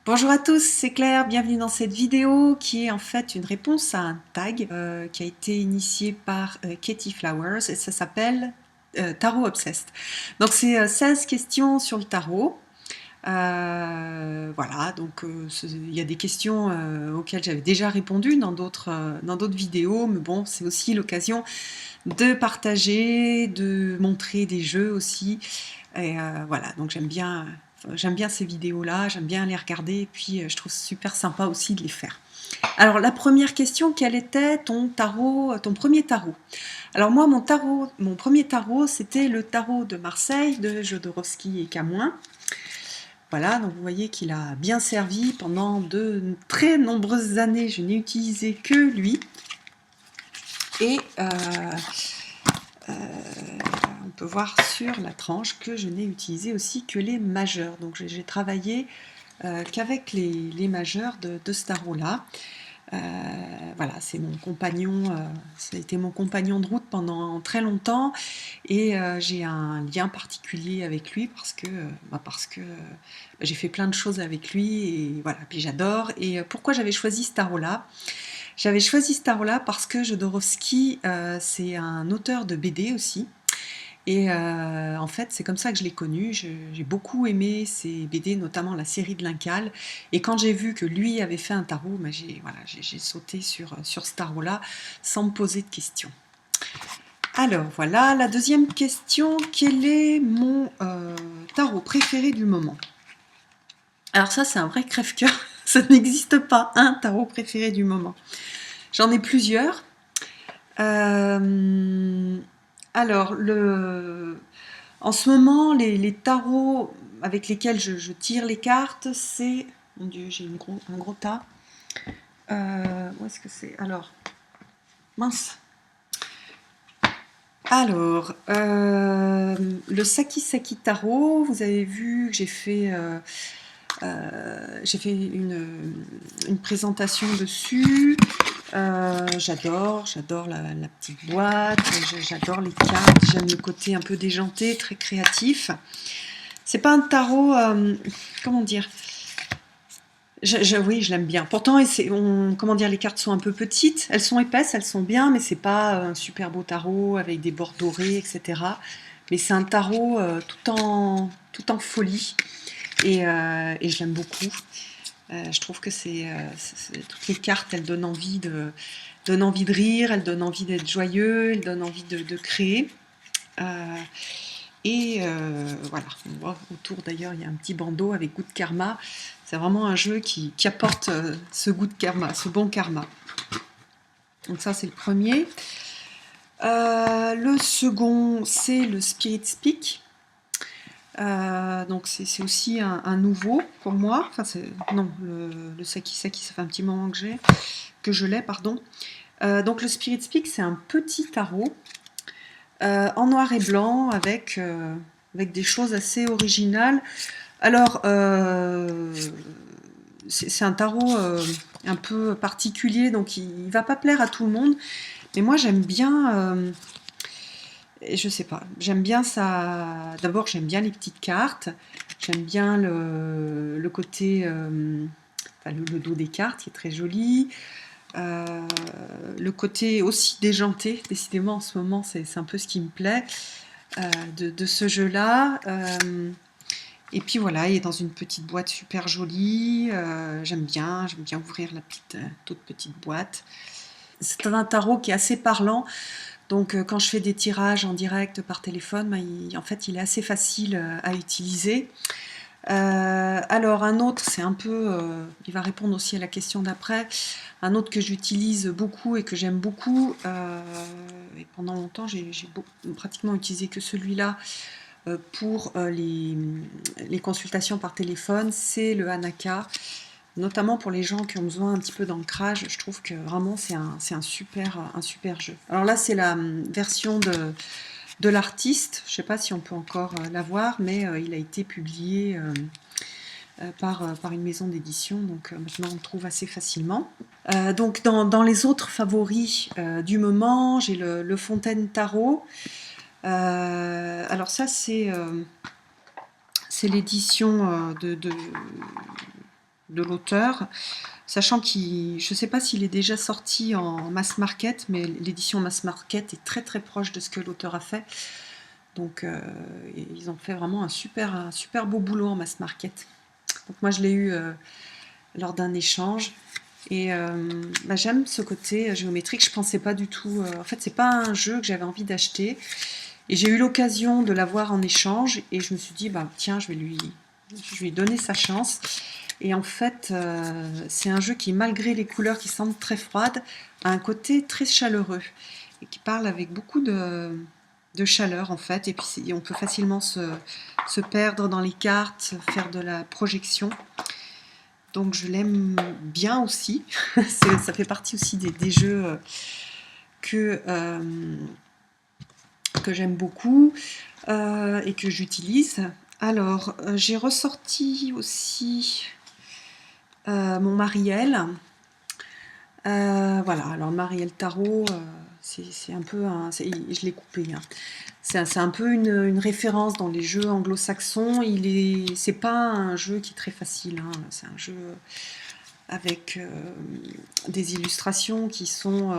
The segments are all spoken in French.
Bonjour à tous, c'est Claire, bienvenue dans cette vidéo qui est en fait une réponse à un tag qui a été initié par Katie Flowers et ça s'appelle Tarot Obsessed. Donc c'est 16 questions sur le tarot. Voilà, donc il y a des questions auxquelles j'avais déjà répondu dans d'autres vidéos, mais bon, c'est aussi l'occasion de partager, de montrer des jeux aussi. Et voilà, donc j'aime bien ces vidéos-là, j'aime bien les regarder, et puis je trouve super sympa aussi de les faire. Alors la première question, quel était ton tarot, ton premier tarot? Alors moi, mon premier tarot, c'était le tarot de Marseille de Jodorowsky et Camoin. Voilà, donc vous voyez qu'il a bien servi pendant de très nombreuses années. Je n'ai utilisé que lui. Et on peut voir sur la tranche que je n'ai utilisé aussi que les majeurs. Donc j'ai travaillé qu'avec les majeurs de ce tarot-là. Voilà, c'est mon compagnon, ça a été mon compagnon de route pendant très longtemps et j'ai un lien particulier avec lui parce que j'ai fait plein de choses avec lui et voilà, puis j'adore. Et pourquoi j'avais choisi ce tarot-là? J'avais choisi ce tarot-là parce que Jodorowsky, c'est un auteur de BD aussi. Et en fait, c'est comme ça que je l'ai connu. J'ai beaucoup aimé ses BD, notamment la série de l'Incal. Et quand j'ai vu que lui avait fait un tarot, ben j'ai sauté sur ce tarot-là sans me poser de questions. Alors voilà, la deuxième question, quel est mon tarot préféré du moment? Alors ça, c'est un vrai crève-cœur. Ça n'existe pas un tarot préféré du moment. J'en ai plusieurs. Euh, alors, en ce moment, les tarots avec lesquels je tire les cartes, c'est... Mon Dieu, j'ai un gros tas. Où est-ce que c'est? Alors, mince. Alors, le Saki Saki Tarot, vous avez vu que j'ai fait une présentation dessus. J'adore la petite boîte, j'adore les cartes, j'aime le côté un peu déjanté, très créatif. C'est pas un tarot, comment dire, oui, je l'aime bien. Pourtant, comment dire, les cartes sont un peu petites, elles sont épaisses, elles sont bien, mais c'est pas un super beau tarot avec des bords dorés, etc. Mais c'est un tarot tout en folie et je l'aime beaucoup. Je trouve que toutes les cartes, elles donnent envie de rire, elles donnent envie d'être joyeux, elles donnent envie de créer. Euh, voilà, on voit autour d'ailleurs, il y a un petit bandeau avec goût de karma. C'est vraiment un jeu qui apporte ce goût de karma, ce bon karma. Donc ça, c'est le premier. Le second, c'est le Spirit Speak. Donc c'est aussi un nouveau pour moi. Enfin, non, le Saki Saki, ça fait un petit moment que je l'ai, pardon. Donc le Spirit Speak, c'est un petit tarot en noir et blanc avec des choses assez originales. Alors, c'est un tarot un peu particulier, donc il va pas plaire à tout le monde. Mais moi, j'aime bien, et je sais pas, j'aime bien ça. D'abord, j'aime bien les petites cartes. J'aime bien le côté, enfin, le dos des cartes qui est très joli. Euh, le côté aussi déjanté, décidément en ce moment, c'est un peu ce qui me plaît de ce jeu-là. Et puis voilà, il est dans une petite boîte super jolie. J'aime bien ouvrir la toute petite boîte. C'est un tarot qui est assez parlant. Donc quand je fais des tirages en direct par téléphone, ben, en fait, il est assez facile à utiliser. Alors un autre, c'est un peu, il va répondre aussi à la question d'après. Un autre que j'utilise beaucoup et que j'aime beaucoup, et pendant longtemps j'ai pratiquement utilisé que celui-là pour les consultations par téléphone, c'est le Hanaka. Notamment pour les gens qui ont besoin un petit peu d'ancrage, je trouve que vraiment c'est un super jeu. Alors là, c'est la version de l'artiste. Je ne sais pas si on peut encore la voir, mais il a été publié par une maison d'édition, donc maintenant on le trouve assez facilement. Donc dans les autres favoris du moment, j'ai le Fontaine Tarot. Alors ça, c'est c'est l'édition de l'auteur, sachant je ne sais pas s'il est déjà sorti en mass market, mais l'édition mass market est très très proche de ce que l'auteur a fait. Donc ils ont fait vraiment un super beau boulot en mass market. Donc moi je l'ai eu lors d'un échange. Et j'aime ce côté géométrique, je pensais pas du tout. En fait, c'est pas un jeu que j'avais envie d'acheter. Et j'ai eu l'occasion de l'avoir en échange et je me suis dit, tiens, je vais lui donner sa chance. Et en fait, c'est un jeu qui, malgré les couleurs qui semblent très froides, a un côté très chaleureux et qui parle avec beaucoup de chaleur en fait. Et puis on peut facilement se perdre dans les cartes, faire de la projection. Donc je l'aime bien aussi. Ça fait partie aussi des jeux que j'aime beaucoup et que j'utilise. Alors, j'ai ressorti aussi mon Marielle. Voilà, alors Marielle Tarot, c'est un peu je l'ai coupé. Hein. C'est un peu une référence dans les jeux anglo-saxons. C'est pas un jeu qui est très facile. Hein. C'est un jeu avec des illustrations qui sont...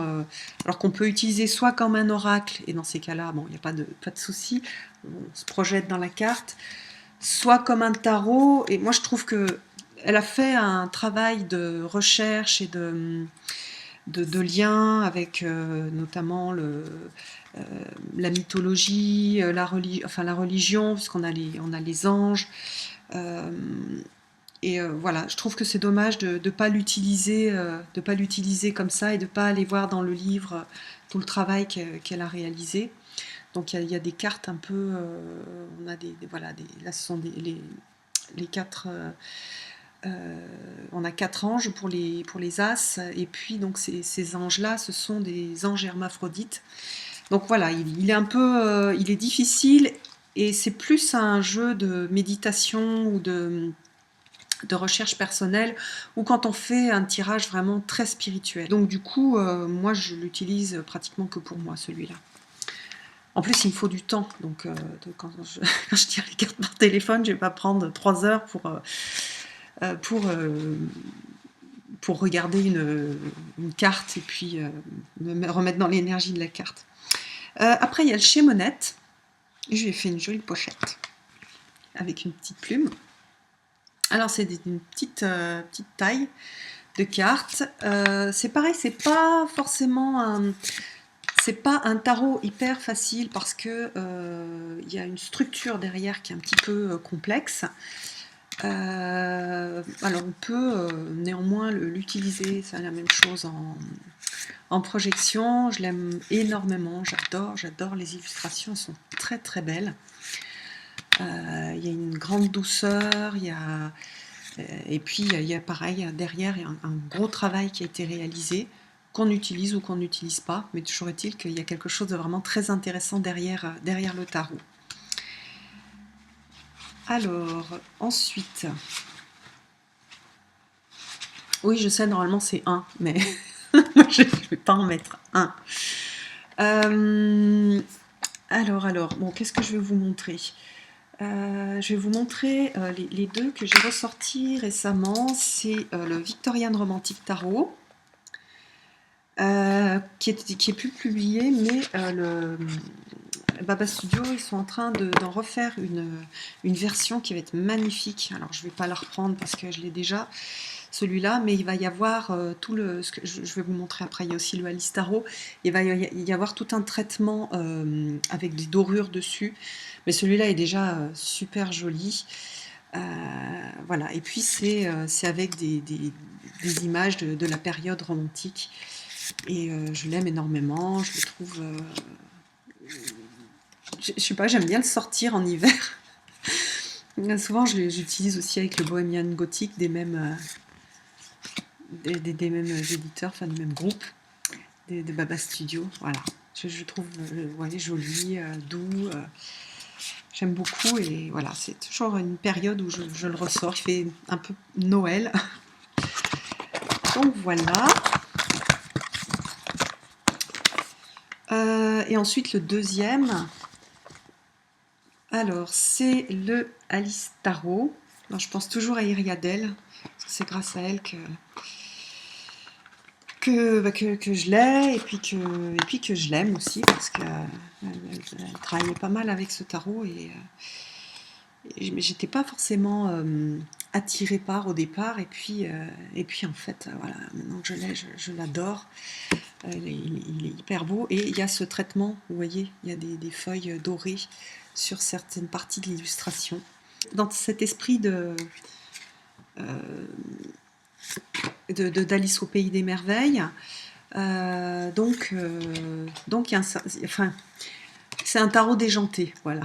alors qu'on peut utiliser soit comme un oracle, et dans ces cas-là, bon, il n'y a pas de souci, on se projette dans la carte, soit comme un tarot, et moi je trouve que elle a fait un travail de recherche et de lien avec notamment la mythologie, la religion, puisqu'on a les anges, et voilà, je trouve que c'est dommage de ne pas l'utiliser comme ça et de ne pas aller voir dans le livre tout le travail qu'elle a réalisé. Donc il y a des cartes un peu, on a là ce sont les quatre, on a 4 anges pour les as, et puis donc ces anges-là, ce sont des anges hermaphrodites. Donc voilà, il est un peu, il est difficile et c'est plus un jeu de méditation ou de recherche personnelle, ou quand on fait un tirage vraiment très spirituel. Donc du coup, moi je l'utilise pratiquement que pour moi, celui-là. En plus, il me faut du temps, donc quand je tire les cartes par téléphone, je ne vais pas prendre 3 heures pour regarder une carte et puis me remettre dans l'énergie de la carte. Après, il y a le chez Monette. Je lui ai fait une jolie pochette avec une petite plume. Alors c'est une petite taille de cartes. C'est pareil, c'est pas forcément un tarot hyper facile parce que il y a une structure derrière qui est un petit peu complexe. Alors on peut néanmoins l'utiliser, c'est la même chose en projection. Je l'aime énormément, j'adore les illustrations, elles sont très très belles. Il y a une grande douceur, et puis il y a pareil, derrière, il y a un gros travail qui a été réalisé, qu'on utilise ou qu'on n'utilise pas, mais toujours est-il qu'il y a quelque chose de vraiment très intéressant derrière le tarot. Alors, ensuite... Oui, je sais, normalement c'est 1, mais je ne vais pas en mettre 1. Alors, bon, qu'est-ce que je vais vous montrer ? Je vais vous montrer les 2 que j'ai ressortis récemment. C'est le Victorian Romantic Tarot, qui est plus publié, mais le Baba Studio, ils sont en train d'en refaire une version qui va être magnifique. Alors je ne vais pas la reprendre parce que je l'ai déjà, celui-là, mais il va y avoir ce que je vais vous montrer après. Il y a aussi le Alice Tarot. Il va y avoir tout un traitement avec des dorures dessus, mais celui-là est déjà super joli. Voilà, et puis c'est avec des images de la période romantique, et je l'aime énormément. Je le trouve, je sais pas, j'aime bien le sortir en hiver. Souvent j'utilise aussi avec le Bohemian Gothic des mêmes éditeurs, enfin du même groupe, de Baba Studio. Voilà, je trouve joli, doux. J'aime beaucoup, et voilà, c'est toujours une période où je le ressors. Il fait un peu Noël. Donc voilà. Et ensuite le deuxième, Alors, c'est le Alice Tarot. Alors, je pense toujours à Iriadel, parce que c'est grâce à elle que je l'ai, et puis que je l'aime aussi, parce qu'elle elle travaillait pas mal avec ce tarot, et j'étais pas forcément attirée par au départ, et puis en fait, voilà, maintenant que je l'ai, je l'adore. Il est hyper beau, et il y a ce traitement, vous voyez, il y a des feuilles dorées sur certaines parties de l'illustration. Dans cet esprit d'Alice au pays des merveilles, donc il y a enfin, c'est un tarot déjanté, voilà.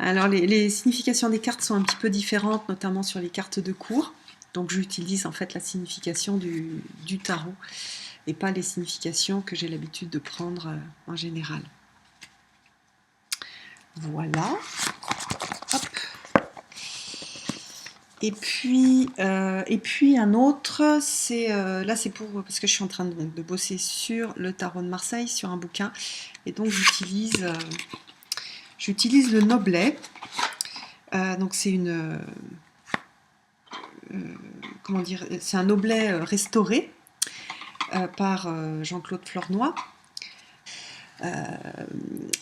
Alors les significations des cartes sont un petit peu différentes, notamment sur les cartes de cours. Donc j'utilise en fait la signification du tarot et pas les significations que j'ai l'habitude de prendre en général. Voilà. Hop. Et puis un autre, là c'est pour parce que je suis en train de bosser sur le tarot de Marseille, sur un bouquin, et donc j'utilise le Noblet. Donc c'est comment dire, c'est un Noblet restauré par Jean-Claude Flornoy.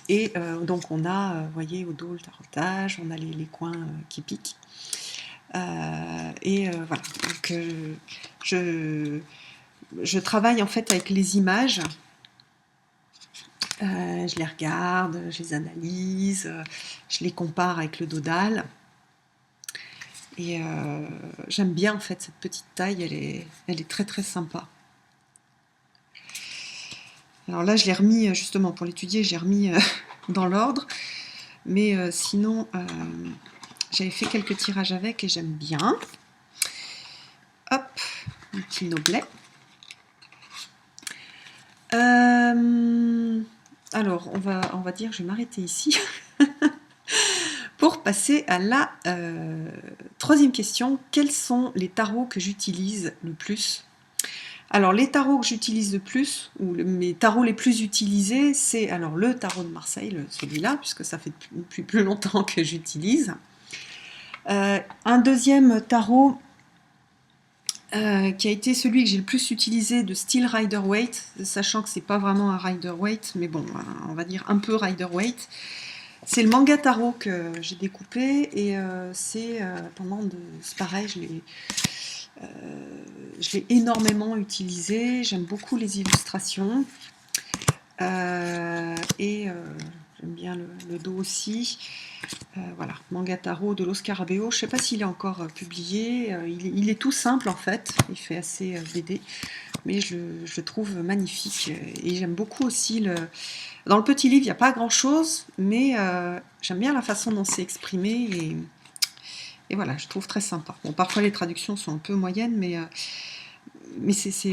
Donc on a, vous voyez, au dos le tarotage, on a les coins qui piquent. Voilà, donc je travaille en fait avec les images, je les regarde, je les analyse, je les compare avec le dodal, et j'aime bien en fait cette petite taille, elle est très très sympa. Alors là je l'ai remis, justement pour l'étudier, j'ai remis dans l'ordre, mais sinon j'avais fait quelques tirages avec et j'aime bien. Hop, un petit Noblet. Alors, on va dire, je vais m'arrêter ici pour passer à la troisième question. Quels sont les tarots que j'utilise le plus? Alors, les tarots que j'utilise le plus, ou mes tarots les plus utilisés, c'est alors le tarot de Marseille, celui-là, puisque ça fait plus longtemps que j'utilise. Un deuxième tarot qui a été celui que j'ai le plus utilisé, de style Rider-Waite, sachant que c'est pas vraiment un Rider-Waite, mais bon, on va dire un peu Rider-Waite. C'est le manga tarot que j'ai découpé, et c'est pareil, je l'ai énormément utilisé. J'aime beaucoup les illustrations, j'aime bien le dos aussi. Voilà, manga tarot de l'Oscar Abeo. Je ne sais pas s'il est encore publié. Il est tout simple en fait. Il fait assez BD, mais je le trouve magnifique. Et j'aime beaucoup aussi dans le petit livre, il n'y a pas grand chose, mais j'aime bien la façon dont c'est exprimé, et voilà, je trouve très sympa. Bon, parfois les traductions sont un peu moyennes, mais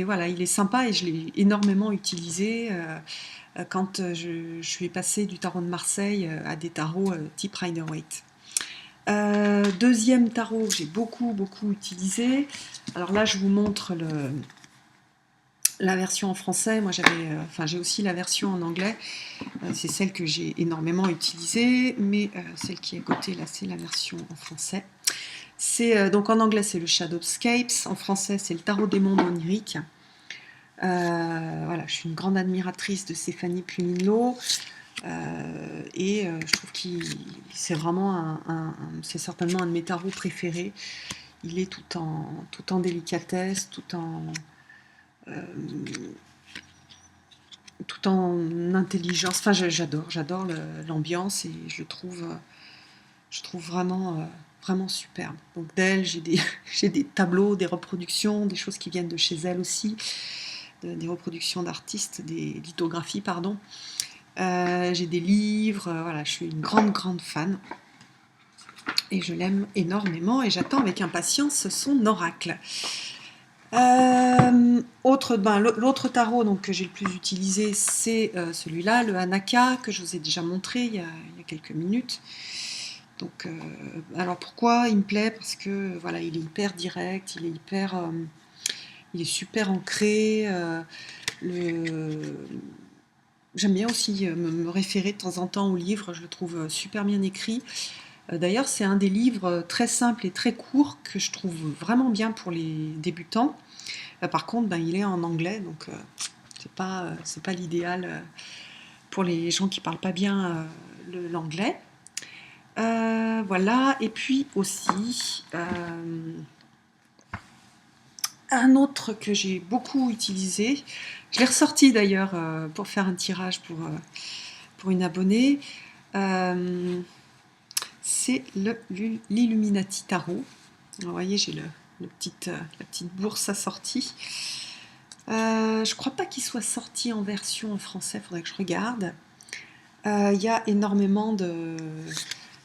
voilà, il est sympa, et je l'ai énormément utilisé quand je suis passée du tarot de Marseille à des tarots type Rider-Waite. Deuxième tarot que j'ai beaucoup utilisé. Alors là, je vous montre la version en français. Moi, j'ai aussi la version en anglais. C'est celle que j'ai énormément utilisée, mais celle qui est à côté, là, c'est la version en français. Donc en anglais, c'est le Shadowscapes. En français, c'est le tarot des mondes oniriques. Voilà, je suis une grande admiratrice de Stéphanie Pluminlo, je trouve c'est vraiment c'est certainement un de mes tarots préférés. Il est tout en délicatesse, tout en intelligence. Enfin, j'adore l'ambiance, et je trouve vraiment superbe. Donc d'elle, j'ai des tableaux, des reproductions, des choses qui viennent de chez elle aussi, des reproductions d'artistes, des lithographies, pardon. J'ai des livres, voilà, je suis une grande fan, et je l'aime énormément, et j'attends avec impatience son oracle. L'autre tarot donc, que j'ai le plus utilisé, c'est celui-là, le Hanaka, que je vous ai déjà montré il y a quelques minutes. Donc, alors pourquoi il me plaît? Parce que voilà, il est hyper direct, il est super ancré. j'aime bien aussi me référer de temps en temps au livre, je le trouve super bien écrit. D'ailleurs, c'est un des livres très simples et très courts que je trouve vraiment bien pour les débutants. Par contre, ben, il est en anglais, donc c'est pas l'idéal pour les gens qui parlent pas bien l'anglais. Voilà, et puis aussi un autre que j'ai beaucoup utilisé, je l'ai ressorti d'ailleurs pour faire un tirage pour une abonnée, c'est l'Illuminati Tarot. Vous voyez, j'ai la petite bourse assortie. Je crois pas qu'il soit sorti en version en français, il faudrait que je regarde. Il y a énormément de...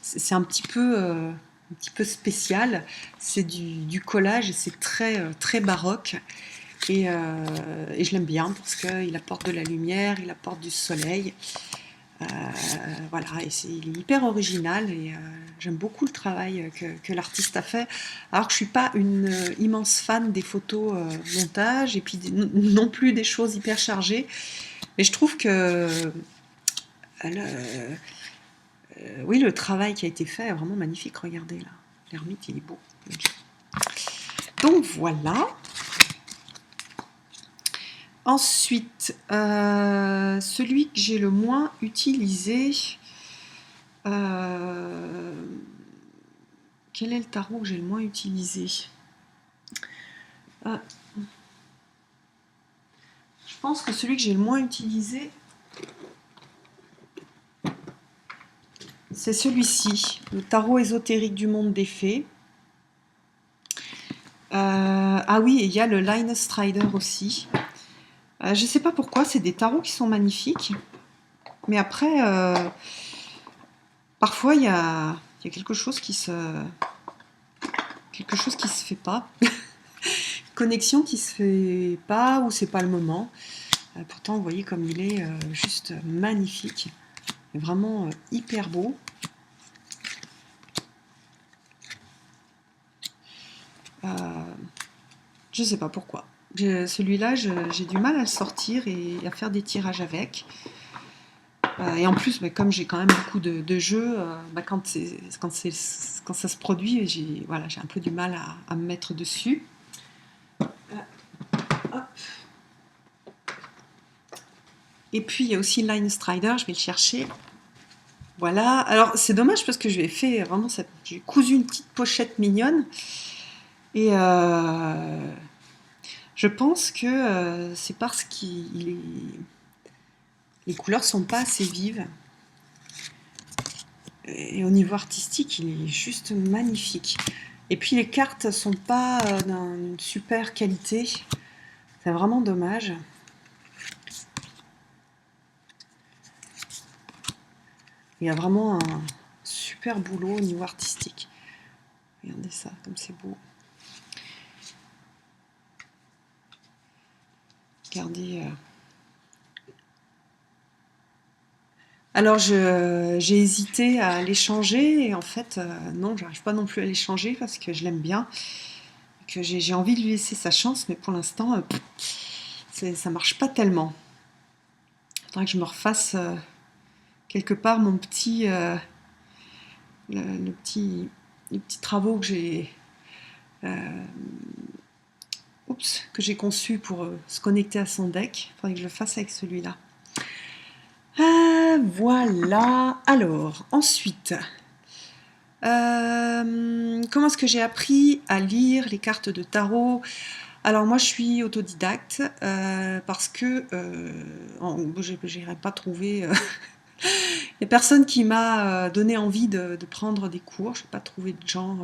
C'est un petit peu spécial. C'est du collage et c'est très baroque. Et je l'aime bien parce qu'il apporte de la lumière, il apporte du soleil. Voilà, et il est hyper original et j'aime beaucoup le travail que l'artiste a fait. Alors que je suis pas une immense fan des photos montage et puis non plus des choses hyper chargées. Mais je trouve que oui, le travail qui a été fait est vraiment magnifique. Regardez là, l'ermite, il est beau. Donc voilà. Ensuite, celui que j'ai le moins utilisé, quel est le tarot que j'ai le moins utilisé? Je pense que celui que j'ai le moins utilisé, c'est celui-ci, le tarot ésotérique du monde des fées. Ah oui, et il y a le Linus Strider aussi. Je ne sais pas pourquoi, c'est des tarots qui sont magnifiques. Mais après, parfois, il y a quelque chose qui se fait pas. Connexion qui se fait pas ou c'est pas le moment. Pourtant, vous voyez comme il est juste magnifique. Vraiment hyper beau. Je sais pas pourquoi. Celui-là, j'ai du mal à le sortir et à faire des tirages avec. Et en plus, comme j'ai quand même beaucoup de jeux, quand ça se produit, j'ai un peu du mal à me mettre dessus. Hop. Et puis il y a aussi Line Strider, je vais le chercher. Voilà. Alors c'est dommage parce que je lui ai fait vraiment j'ai cousu une petite pochette mignonne. Et je pense que c'est parce que les couleurs sont pas assez vives. Et au niveau artistique, il est juste magnifique. Et puis les cartes sont pas d'une super qualité. C'est vraiment dommage. Il y a vraiment un super boulot au niveau artistique. Regardez ça, comme c'est beau. Regardez. Alors j'ai hésité à l'échanger et en fait non, j'arrive pas non plus à l'échanger parce que je l'aime bien, que j'ai envie de lui laisser sa chance, mais pour l'instant ça marche pas tellement. Il faudrait que je me refasse quelque part mon petit les petits travaux que j'ai conçus pour se connecter à son deck. Il faudrait que je le fasse avec celui-là. Voilà. Alors, ensuite, comment est-ce que j'ai appris à lire les cartes de tarot? Alors moi, je suis autodidacte parce que je n'aurais pas trouvé... Il n'y a personne qui m'a donné envie de prendre des cours. Je n'ai pas trouvé de gens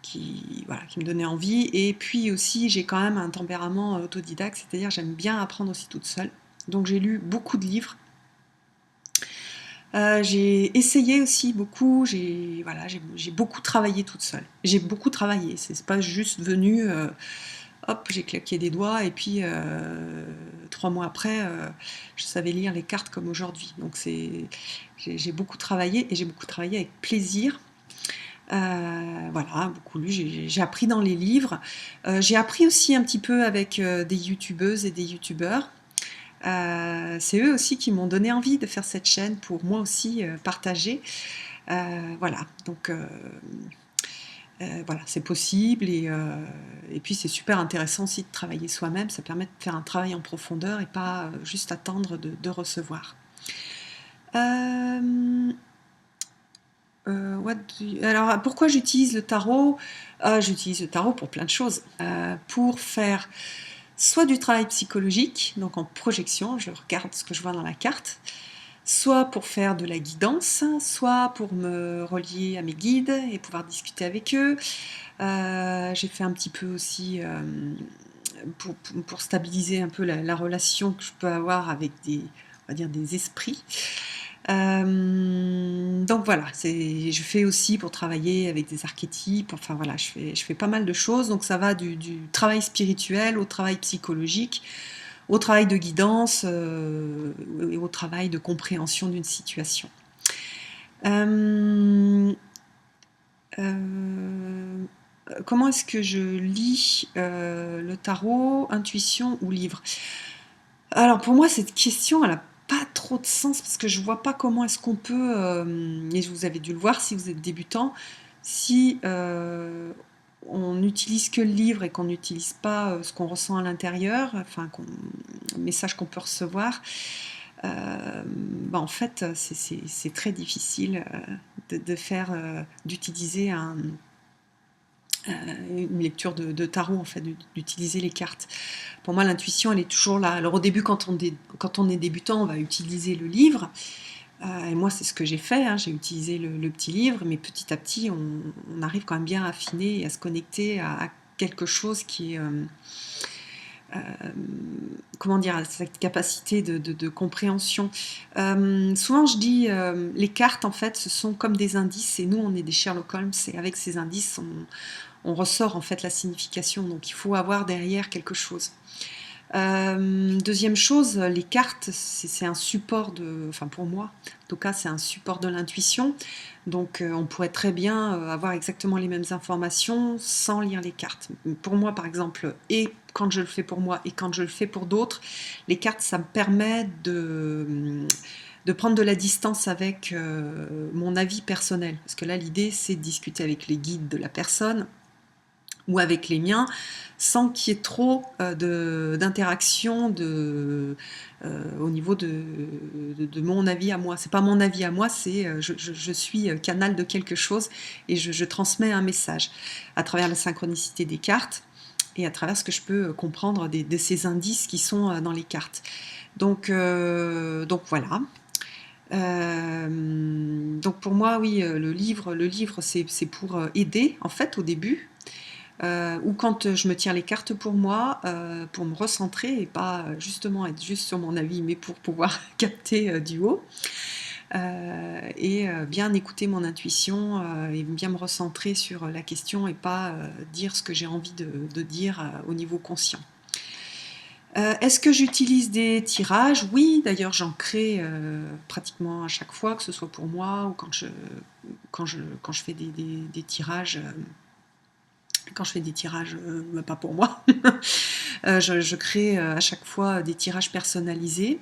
qui me donnaient envie. Et puis aussi, j'ai quand même un tempérament autodidacte, c'est-à-dire j'aime bien apprendre aussi toute seule. Donc j'ai lu beaucoup de livres. J'ai essayé aussi beaucoup, j'ai beaucoup travaillé toute seule. J'ai beaucoup travaillé, c'est pas juste venu, hop, j'ai claqué des doigts et puis 3 mois après, je savais lire les cartes comme aujourd'hui. Donc j'ai beaucoup travaillé et j'ai beaucoup travaillé avec plaisir. Voilà, beaucoup lu, j'ai appris dans les livres. J'ai appris aussi un petit peu avec des youtubeuses et des youtubeurs. C'est eux aussi qui m'ont donné envie de faire cette chaîne pour moi aussi partager. Voilà, donc voilà, c'est possible et puis c'est super intéressant aussi de travailler soi-même, ça permet de faire un travail en profondeur et pas juste attendre de recevoir. Euh, alors, pourquoi j'utilise le tarot? J'utilise le tarot pour plein de choses. Pour faire soit du travail psychologique, donc en projection, je regarde ce que je vois dans la carte, soit pour faire de la guidance, soit pour me relier à mes guides et pouvoir discuter avec eux. J'ai fait un petit peu aussi pour stabiliser un peu la relation que je peux avoir avec on va dire des esprits. Donc voilà, je fais aussi pour travailler avec des archétypes, enfin voilà, je fais pas mal de choses, donc ça va du travail spirituel au travail psychologique, au travail de guidance et au travail de compréhension d'une situation. Euh, euh, Comment est-ce que je lis le tarot, intuition ou livre? Alors pour moi, cette question, elle n'a pas trop de sens parce que je vois pas comment est-ce qu'on peut, et vous avez dû le voir si vous êtes débutant, si on n'utilise que le livre et qu'on n'utilise pas ce qu'on ressent à l'intérieur, enfin, le message qu'on peut recevoir, bah, en fait, c'est très difficile de faire, d'utiliser une lecture de tarot, en fait, d'utiliser les cartes. Pour moi, l'intuition, elle est toujours là. Alors au début, quand on est débutant, on va utiliser le livre. Et moi, c'est ce que j'ai fait. Hein. J'ai utilisé le petit livre, mais petit à petit, on arrive quand même bien à affiner et à se connecter à quelque chose qui est, comment dire, à cette capacité de compréhension. Souvent, je dis, les cartes, en fait, ce sont comme des indices, et nous, on est des Sherlock Holmes, et avec ces indices, on ressort en fait la signification. Donc, il faut avoir derrière quelque chose. Deuxième chose, les cartes, c'est un support enfin pour moi, en tout cas, c'est un support de l'intuition. Donc, on pourrait très bien avoir exactement les mêmes informations sans lire les cartes. Pour moi, par exemple, et quand je le fais pour moi et quand je le fais pour d'autres, les cartes, ça me permet de prendre de la distance avec mon avis personnel. Parce que là, l'idée, c'est de discuter avec les guides de la personne ou avec les miens, sans qu'il y ait trop d'interaction au niveau de mon avis à moi. C'est pas mon avis à moi, c'est je suis canal de quelque chose et je transmets un message à travers la synchronicité des cartes et à travers ce que je peux comprendre de ces indices qui sont dans les cartes. Donc voilà. Donc pour moi, oui, le livre c'est pour aider en fait au début, ou quand je me tire les cartes pour me recentrer et pas justement être juste sur mon avis, mais pour pouvoir capter du haut et bien écouter mon intuition et bien me recentrer sur la question et pas dire ce que j'ai envie de dire au niveau conscient. Est-ce que j'utilise des tirages? Oui, d'ailleurs j'en crée pratiquement à chaque fois, que ce soit pour moi ou quand je fais des tirages. Quand je fais des tirages, pas pour moi, je crée à chaque fois des tirages personnalisés.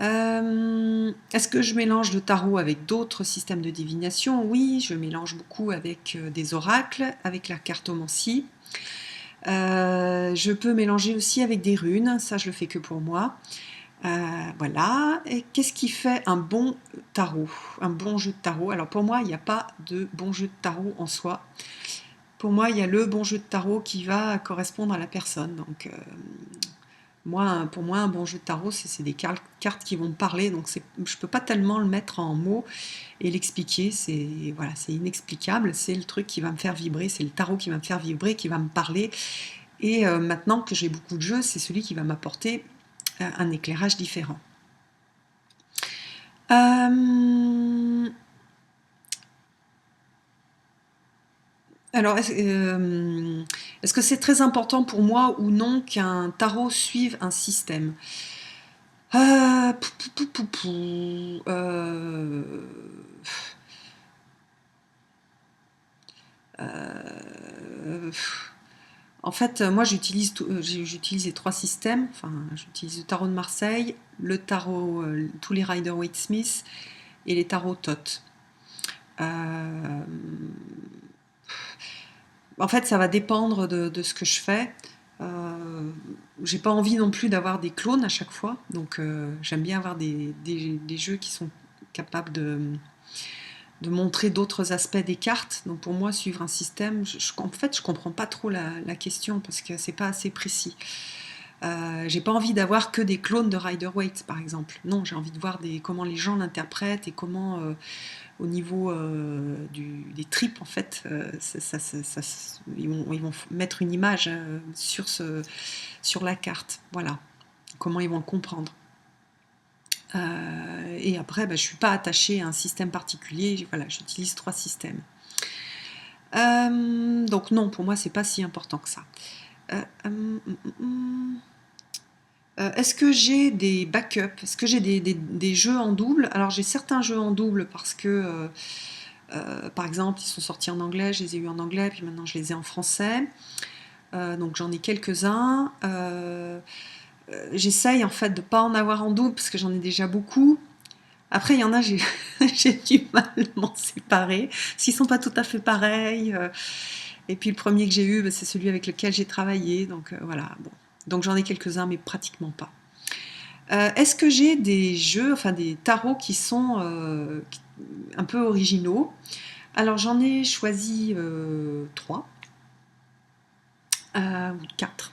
Est-ce que je mélange le tarot avec d'autres systèmes de divination? Oui, je mélange beaucoup avec des oracles, avec la cartomancie. Je peux mélanger aussi avec des runes, ça je le fais que pour moi. Voilà. Et qu'est-ce qui fait un bon tarot? Un bon jeu de tarot? Alors pour moi, il n'y a pas de bon jeu de tarot en soi. Pour moi, il y a le bon jeu de tarot qui va correspondre à la personne. Donc, pour moi, un bon jeu de tarot, c'est des cartes qui vont me parler. Donc, je ne peux pas tellement le mettre en mots et l'expliquer. Voilà, c'est inexplicable. C'est le truc qui va me faire vibrer. C'est le tarot qui va me faire vibrer, qui va me parler. Et maintenant que j'ai beaucoup de jeux, c'est celui qui va m'apporter un éclairage différent. Alors, est-ce que c'est très important pour moi ou non qu'un tarot suive un système? Pou, pou, pou, pou, pou. Euh, En fait, moi j'utilise les trois systèmes. Enfin, j'utilise le tarot de Marseille, le tarot, tous les Rider-Waite-Smith et les tarots Thoth. Euh, En fait, ça va dépendre de ce que je fais. Euh, j'ai pas envie non plus d'avoir des clones à chaque fois, donc j'aime bien avoir des jeux qui sont capables de montrer d'autres aspects des cartes. Donc pour moi, suivre un système, en fait, je comprends pas trop la question parce que c'est pas assez précis. J'ai pas envie d'avoir que des clones de Rider-Waite, par exemple. Non, j'ai envie de voir comment les gens l'interprètent et comment, au niveau des tripes, en fait, ils vont mettre une image sur la carte. Voilà, comment ils vont le comprendre. Et après, je ne suis pas attachée à un système particulier. Voilà, j'utilise trois systèmes. Donc non, pour moi, c'est pas si important que ça. Est-ce que j'ai des backups? Est-ce que j'ai des jeux en double? Alors j'ai certains jeux en double parce que, par exemple, ils sont sortis en anglais, je les ai eus en anglais, puis maintenant je les ai en français. Donc j'en ai quelques-uns. J'essaye en fait de ne pas en avoir en double parce que j'en ai déjà beaucoup. Après, il y en a, j'ai du mal à m'en séparer, parce qu'ils ne sont pas tout à fait pareils. Et puis le premier que j'ai eu, c'est celui avec lequel j'ai travaillé. Donc voilà, bon. Donc j'en ai quelques-uns, mais pratiquement pas. Est-ce que j'ai des jeux, enfin des tarots qui sont un peu originaux? Alors j'en ai choisi trois ou quatre.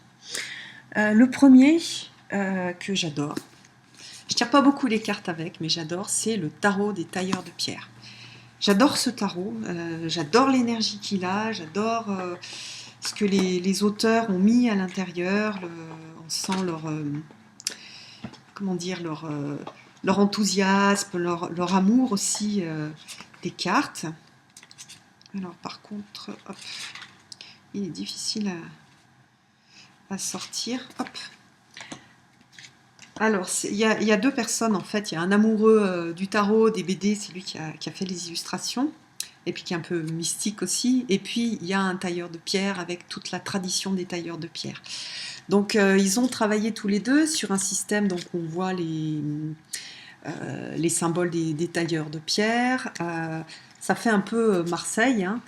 Le premier que j'adore, je tire pas beaucoup les cartes avec, mais j'adore, c'est le tarot des tailleurs de pierre. J'adore ce tarot, j'adore l'énergie qu'il a, j'adore ce que les auteurs ont mis à l'intérieur, on sent comment dire, leur enthousiasme, leur amour aussi des cartes. Alors par contre, hop, il est difficile à sortir. Hop. Alors, il y a deux personnes en fait. Il y a un amoureux du tarot, des BD, c'est lui qui a fait les illustrations, et puis qui est un peu mystique aussi. Et puis il y a un tailleur de pierre avec toute la tradition des tailleurs de pierre. Donc ils ont travaillé tous les deux sur un système, donc on voit les symboles des tailleurs de pierre. Ça fait un peu Marseille, hein.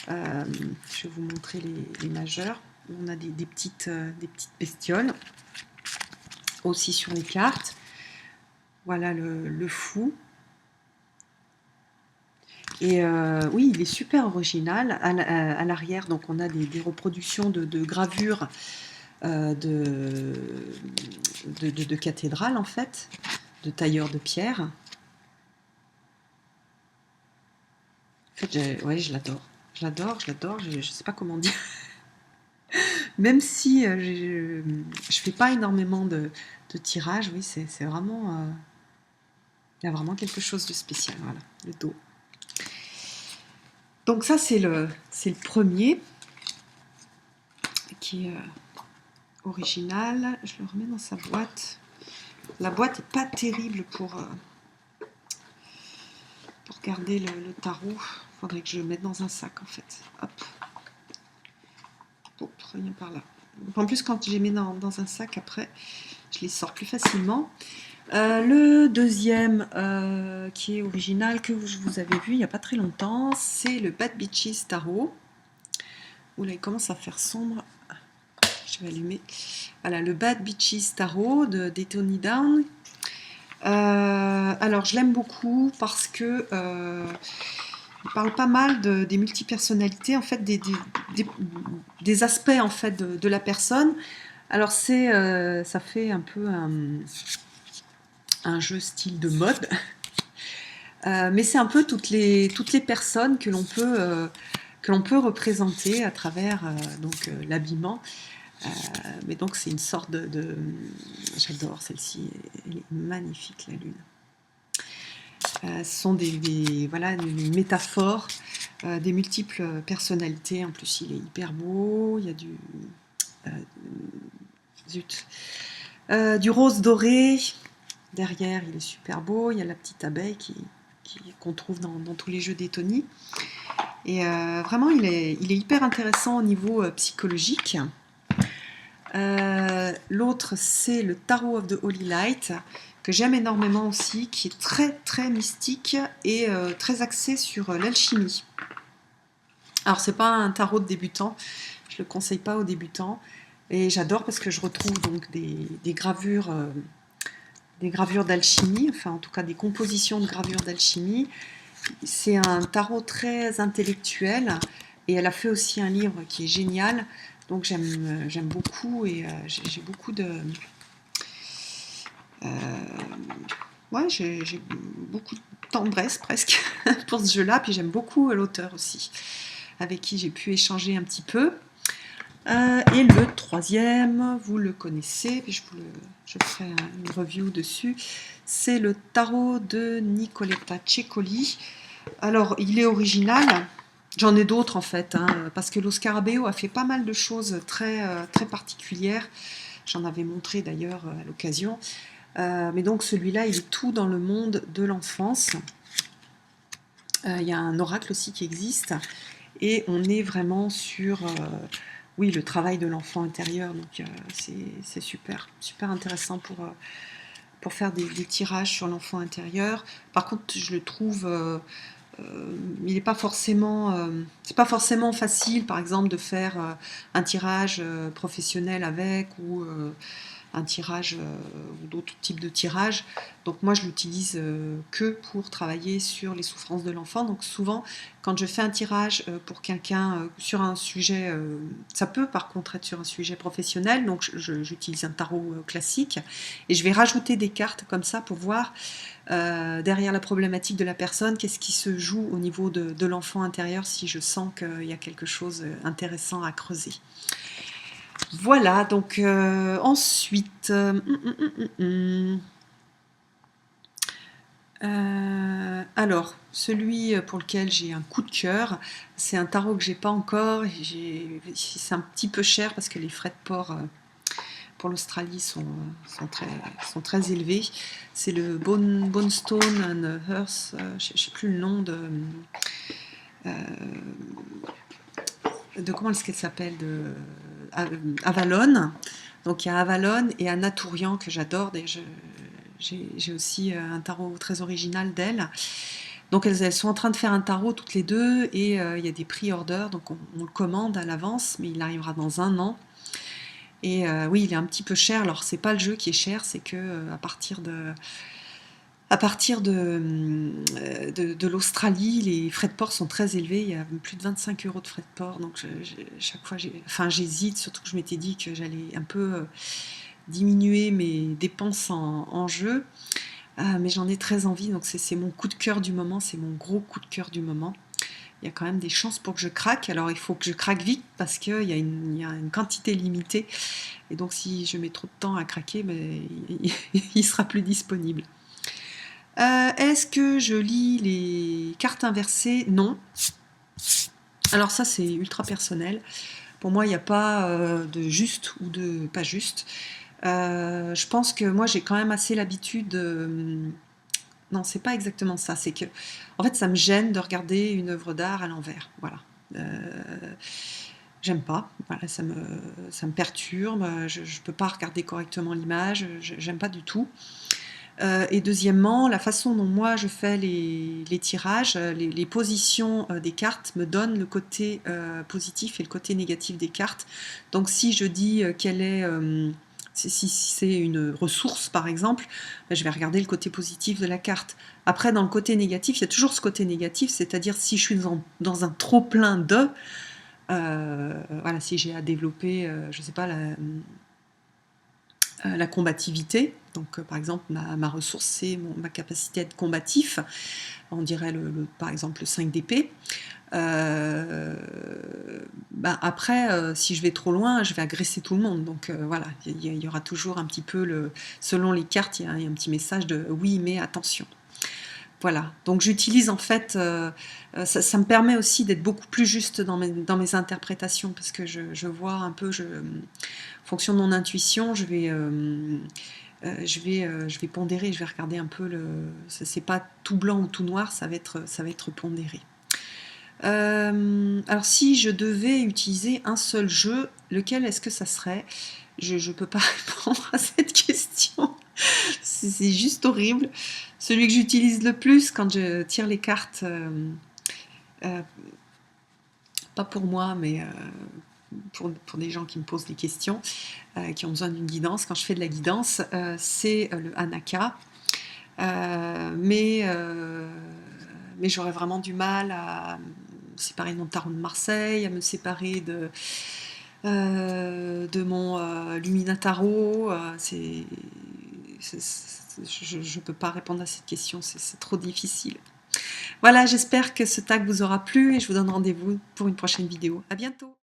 Je vais vous montrer les majeurs. On a des petites bestioles aussi sur les cartes. Voilà le fou. Et oui, il est super original. À l'arrière, donc on a des reproductions de gravures de cathédrales, en fait, de tailleurs de pierre. En fait, ouais, je l'adore. Je l'adore. Je sais pas comment dire. Même si je fais pas énormément de tirages, oui, c'est vraiment. Il y a vraiment quelque chose de spécial. Voilà, le dos. Donc ça, c'est le premier qui est original. Je le remets dans sa boîte. La boîte n'est pas terrible pour garder le tarot. Il faudrait que je le mette dans un sac en fait. Hop. Oh, rien par là. En plus, quand je les mets dans un sac après, je les sors plus facilement. Le deuxième qui est original, que vous avez vu il n'y a pas très longtemps, c'est le Bad Beaches Tarot. Oula, il commence à faire sombre. Je vais allumer. Voilà, le Bad Beaches Tarot de Tony Down. Alors, je l'aime beaucoup parce que il parle pas mal des multipersonnalités, en fait, des aspects en fait de la personne. Alors, ça fait un peu un jeu style de mode, mais c'est un peu toutes les personnes que l'on peut représenter à travers l'habillement. Mais donc c'est une sorte j'adore celle-ci, elle est magnifique, la lune. Ce sont voilà, une métaphore des multiples personnalités. En plus, il est hyper beau. Il y a du rose doré. Derrière, il est super beau. Il y a la petite abeille qu'on trouve dans tous les jeux des Et vraiment, il est hyper intéressant au niveau psychologique. L'autre, c'est le Tarot of the Holy Light, que j'aime énormément aussi, qui est très très mystique et très axé sur l'alchimie. Alors, c'est pas un tarot de débutant, je le conseille pas aux débutants. Et j'adore parce que je retrouve donc des gravures, des gravures d'alchimie, enfin en tout cas des compositions de gravures d'alchimie. C'est un tarot très intellectuel et elle a fait aussi un livre qui est génial. Donc j'aime beaucoup et j'ai beaucoup de ouais, j'ai beaucoup de tendresse presque pour ce jeu-là. Puis j'aime beaucoup l'auteur aussi, avec qui j'ai pu échanger un petit peu. Et le troisième, vous le connaissez, puis je ferai une review dessus. C'est le tarot de Nicoletta Cecoli. Alors, il est original. J'en ai d'autres en fait, hein, parce que Lo Scarabeo a fait pas mal de choses très, très particulières. J'en avais montré d'ailleurs à l'occasion. Mais donc celui-là, il est tout dans le monde de l'enfance. Il y a un oracle aussi qui existe. Et on est vraiment sur oui, le travail de l'enfant intérieur. Donc c'est super, super intéressant pour faire des tirages sur l'enfant intérieur. Par contre, je le trouve il n'est pas forcément, c'est pas forcément facile, par exemple, de faire un tirage professionnel avec ou un tirage ou d'autres types de tirages. Donc moi, je l'utilise que pour travailler sur les souffrances de l'enfant. Donc souvent, quand je fais un tirage pour quelqu'un sur un sujet, ça peut par contre être sur un sujet professionnel. Donc j'utilise un tarot classique et je vais rajouter des cartes comme ça pour voir derrière la problématique de la personne, qu'est-ce qui se joue au niveau de l'enfant intérieur si je sens qu'il y a quelque chose d'intéressant à creuser. Voilà, donc ensuite, alors, celui pour lequel j'ai un coup de cœur, c'est un tarot que j'ai pas encore. C'est un petit peu cher parce que les frais de port pour l'Australie sont très élevés. C'est le Bonestone and Earth, je ne sais plus le nom de comment est-ce qu'elle s'appelle, de Avalon. Donc il y a Avalon et Anna Tourian que j'adore. J'ai aussi un tarot très original d'elle. Donc elles sont en train de faire un tarot toutes les deux et il y a des pre-orders, donc on le commande à l'avance, mais il arrivera dans un an. Et oui, il est un petit peu cher. Alors c'est pas le jeu qui est cher, c'est que à partir de l'Australie, les frais de port sont très élevés. Il y a plus de 25 € de frais de port. Donc chaque fois, j'hésite, surtout que je m'étais dit que j'allais un peu diminuer mes dépenses en jeu. Mais j'en ai très envie. Donc c'est mon coup de cœur du moment. C'est mon gros coup de cœur du moment. Il y a quand même des chances pour que je craque. Alors il faut que je craque vite parce qu'il y a une quantité limitée. Et donc si je mets trop de temps à craquer, il sera plus disponible. Est-ce que je lis les cartes inversées? Non. Alors ça, c'est ultra personnel. Pour moi, il n'y a pas de juste ou de pas juste. Je pense que moi, j'ai quand même assez l'habitude non, c'est pas exactement ça. C'est que, en fait, ça me gêne de regarder une œuvre d'art à l'envers. Voilà. J'aime pas. Voilà, ça me perturbe. Je ne peux pas regarder correctement l'image. J'aime pas du tout. Et deuxièmement, la façon dont moi je fais les tirages, les positions des cartes me donnent le côté positif et le côté négatif des cartes. Donc si je dis quelle est, si c'est une ressource par exemple, je vais regarder le côté positif de la carte. Après, dans le côté négatif, il y a toujours ce côté négatif, c'est-à-dire si je suis dans un trop plein de, voilà, si j'ai à développer, je sais pas, la combativité. Donc, par exemple, ma ressource, c'est ma capacité à être combatif. On dirait, par exemple, le 5 d'épée. Après, si je vais trop loin, je vais agresser tout le monde. Donc, voilà, il y aura toujours un petit peu, selon les cartes, il y a un petit message de « oui, mais attention ». Voilà, donc j'utilise en fait, ça me permet aussi d'être beaucoup plus juste dans mes interprétations, parce que je vois un peu, en fonction de mon intuition, je vais pondérer, je vais regarder un peu, c'est pas tout blanc ou tout noir, ça va être pondéré. Alors si je devais utiliser un seul jeu, lequel est-ce que ça serait? Je peux pas répondre à cette question. C'est juste horrible. Celui que j'utilise le plus quand je tire les cartes, euh, pas pour moi, mais pour des gens qui me posent des questions, qui ont besoin d'une guidance, quand je fais de la guidance, c'est le Hanaka. Mais j'aurais vraiment du mal à me séparer de mon tarot de Marseille, à me séparer de mon Luminataro. Je ne peux pas répondre à cette question, c'est trop difficile. Voilà, j'espère que ce tag vous aura plu et je vous donne rendez-vous pour une prochaine vidéo. À bientôt!